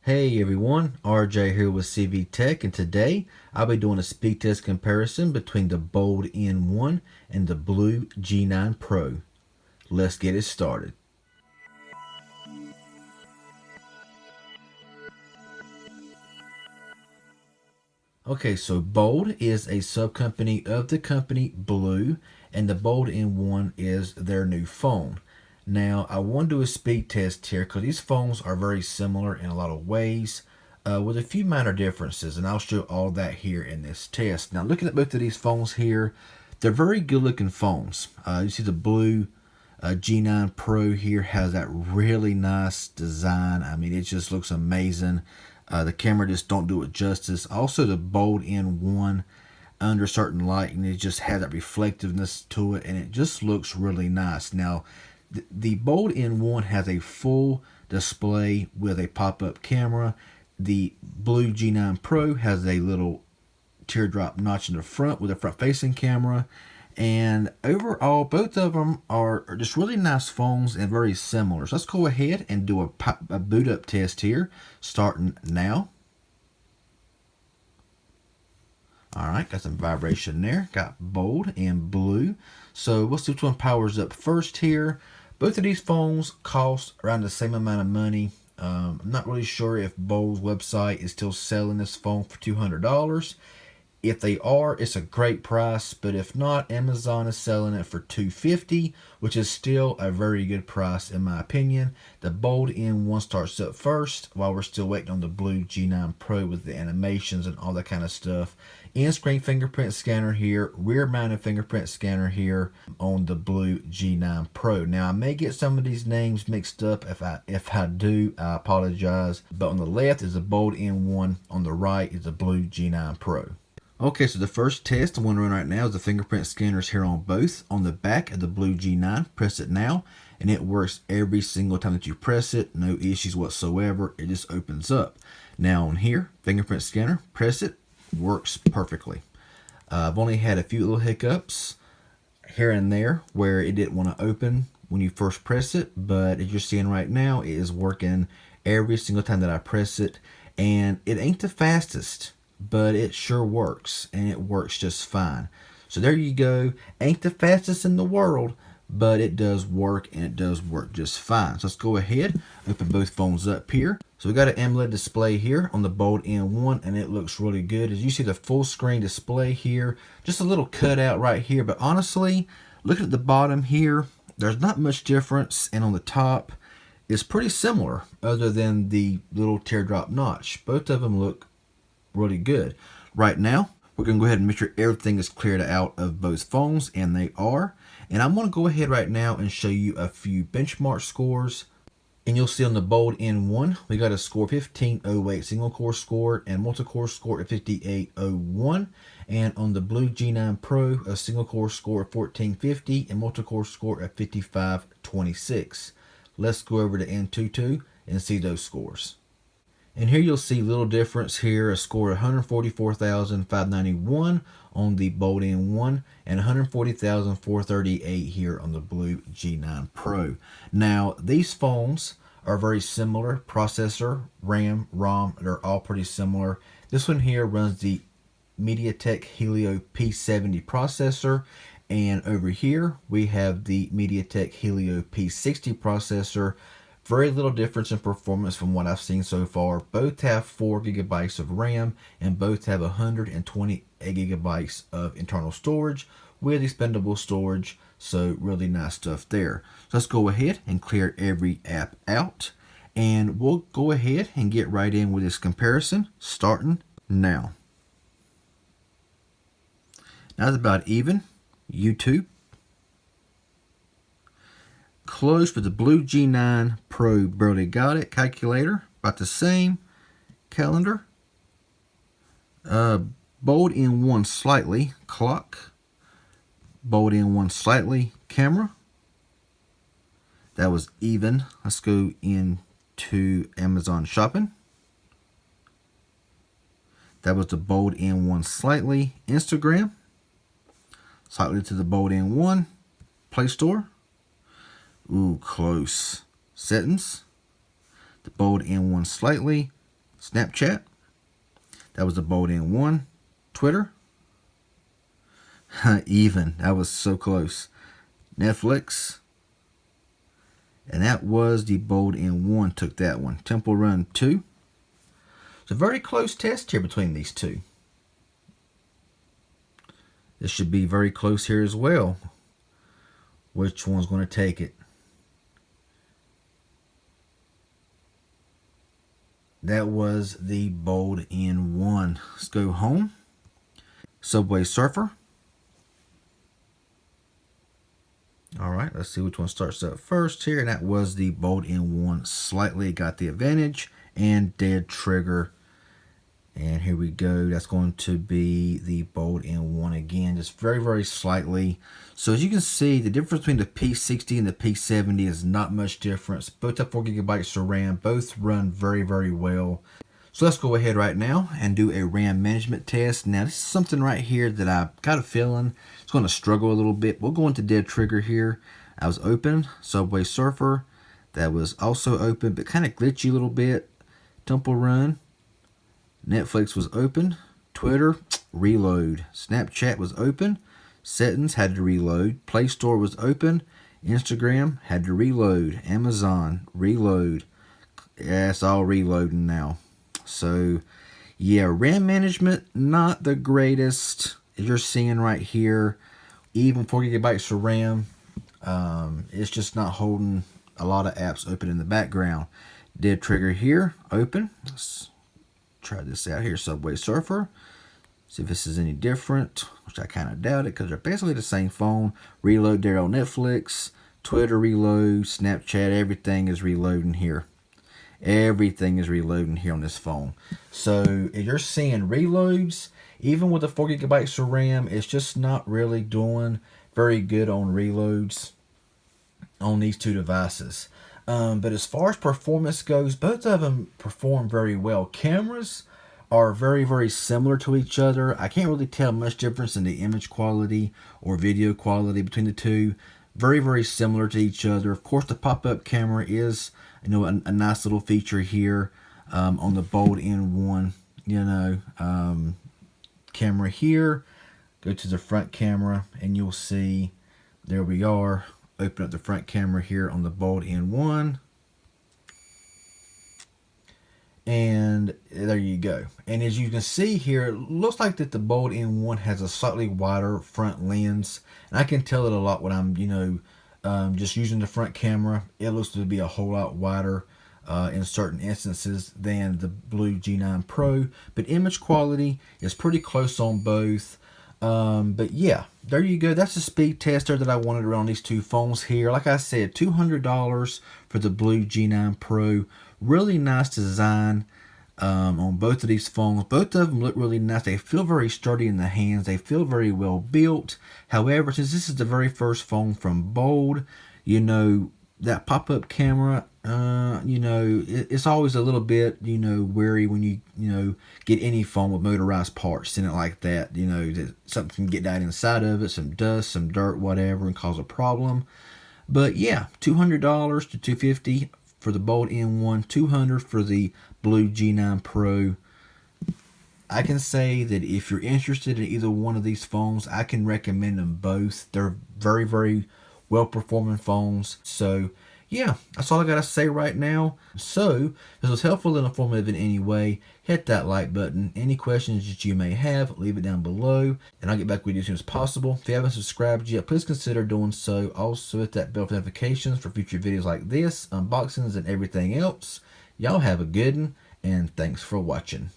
Hey everyone, RJ here with CV Tech, and today I'll be doing a speed test comparison between the Bold N1 and the Blue G9 Pro. Let's get it started. Okay, so Bold is a sub-company of the company Blue, and the Bold N1 is their new phone. Now, I want to do a speed test here because these phones are very similar in a lot of ways, with a few minor differences, and I'll show all that here in this test. Now, looking at both of these phones here, they're very good-looking phones. You see the Blue G9 Pro here has that really nice design. I mean, it just looks amazing. The camera just don't do it justice. Also, the Bold N1 under certain lighting, it just has that reflectiveness to it, and it just looks really nice. Now, the Bold N1 has a full display with a pop-up camera. The Blue G9 Pro has a little teardrop notch in the front with a front-facing camera. And overall, both of them are just really nice phones and very similar. So let's go ahead and do a boot up test here, starting now. All right, got some vibration there. Got Bold and Blue. So let's see which one powers up first here. Both of these phones cost around the same amount of money. I'm not really sure if Bold's website is still selling this phone for $200. If they are, it's a great price, but if not, Amazon is selling it for $250, which is still a very good price in my opinion. The Bold N1 starts up first while we're still waiting on the Blue G9 Pro with the animations and all that kind of stuff. In-screen fingerprint scanner here, rear-mounted fingerprint scanner here on the Blue G9 Pro. Now, I may get some of these names mixed up. If I do, I apologize. But on the left is the Bold N1, on the right is the Blue G9 Pro. Okay, so the first test I'm going to run right now is the fingerprint scanners here on both. On the back of the Blue G9, press it now, and it works every single time that you press it. No issues whatsoever. It just opens up. Now on here, fingerprint scanner, press it, works perfectly. I've only had a few little hiccups here and there where it didn't want to open when you first press it, but as you're seeing right now, it is working every single time that I press it, and it ain't the fastest, but it sure works, and it works just fine. So there you go. Ain't the fastest in the world, but it does work, and it does work just fine. So let's go ahead, open both phones up here. So we got an AMOLED display here on the Bold N1, and it looks really good. As you see the full screen display here, just a little cutout right here, but honestly, looking at the bottom here, there's not much difference, and on the top, it's pretty similar, other than the little teardrop notch. Both of them look really good. Right now, we're going to go ahead and make sure everything is cleared out of both phones, and they are. And I'm going to go ahead right now and show you a few benchmark scores. And you'll see on the Bold N1, we got a score 1508 single core score and multi-core score at 5801. And on the Blue G9 Pro, a single core score of 1450 and multi-core score at 5526. Let's go over to N22 and see those scores. And here you'll see a little difference here, a score of 144,591 on the Bold N1 and 140,438 here on the Blue G9 Pro. Now, these phones are very similar. Processor, RAM, ROM, they're all pretty similar. This one here runs the MediaTek Helio P70 processor, and over here we have the MediaTek Helio P60 processor. Very little difference in performance from what I've seen so far. Both have 4 gigabytes of RAM and both have 128 gigabytes of internal storage with expandable storage. So really nice stuff there. So let's go ahead and clear every app out, and we'll go ahead and get right in with this comparison starting now. Now it's about even. YouTube. Close for the Blue G9 Pro, barely got it. Calculator, about the same. Calendar. Bold N1 slightly. Clock. Bold N1 slightly. Camera. That was even. Let's go into Amazon Shopping. That was the Bold N1 slightly. Instagram. Slightly to the Bold N1. Play Store. Ooh, close. Settings. The Bold N1 slightly. Snapchat. That was the Bold N1. Twitter. Even. That was so close. Netflix. And that was the Bold N1. Took that one. Temple Run 2. It's a very close test here between these two. This should be very close here as well. Which one's going to take it? That was the Bold N1. Let's go home. Subway Surfer. Alright, let's see which one starts up first here. And that was the Bold N1. Slightly got the advantage. And Dead Trigger. And here we go. That's going to be the Bold N1 again. Just very, very slightly. So as you can see, the difference between the P60 and the P70 is not much difference. Both have 4 gigabytes of RAM. Both run very, very well. So let's go ahead right now and do a RAM management test. Now this is something right here that I got a feeling it's going to struggle a little bit. We'll go into Dead Trigger here. I was open. Subway Surfer. That was also open, but kind of glitchy a little bit. Temple Run. Netflix was open. Twitter, reload. Snapchat was open. Settings had to reload. Play Store was open. Instagram had to reload. Amazon, reload. Yeah, it's all reloading now. So, yeah, RAM management, not the greatest. As you're seeing right here, even 4 gigabytes of RAM, it's just not holding a lot of apps open in the background. Dead Trigger here, open. Let's try this out here. Subway Surfer. See if this is any different, which I kind of doubt it because they're basically the same phone. Reload there on Netflix. Twitter reload. Snapchat. Everything is reloading here. Everything is reloading here on this phone. So if you're seeing reloads, even with the 4 gigabytes of RAM, it's just not really doing very good on reloads on these two devices. But as far as performance goes, both of them perform very well. Cameras are very, very similar to each other. I can't really tell much difference in the image quality or video quality between the two. Very, very similar to each other. Of course, the pop-up camera is, you know, a nice little feature here on the Bold N1. You know, camera here. Go to the front camera, and you'll see there we are. Open up the front camera here on the Bold N1. And there you go. And as you can see here, it looks like that the Bold N1 has a slightly wider front lens. And I can tell it a lot when I'm, you know, just using the front camera. It looks to be a whole lot wider in certain instances than the Blue G9 Pro. But image quality is pretty close on both. But yeah, there you go. That's the speed tester that I wanted around these two phones here. Like I said, $200 for the Blue G9 Pro. Really nice design on both of these phones. Both of them look really nice. They feel very sturdy in the hands. They feel very well built. However, since this is the very first phone from Bold, you know, that pop-up camera, you know, it's always a little bit, you know, wary when you know, get any phone with motorized parts in it like that. You know, that something can get down inside of it, some dust, some dirt, whatever, and cause a problem. But yeah, $200 to $250 for the Bold N1, $200 for the Blue G9 Pro. I can say that if you're interested in either one of these phones, I can recommend them both. They're very, very well-performing phones. So, yeah, that's all I got to say right now. So, if this was helpful and informative in any way, hit that like button. Any questions that you may have, leave it down below, and I'll get back with you as soon as possible. If you haven't subscribed yet, please consider doing so. Also, hit that bell for notifications for future videos like this, unboxings, and everything else. Y'all have a good one, and thanks for watching.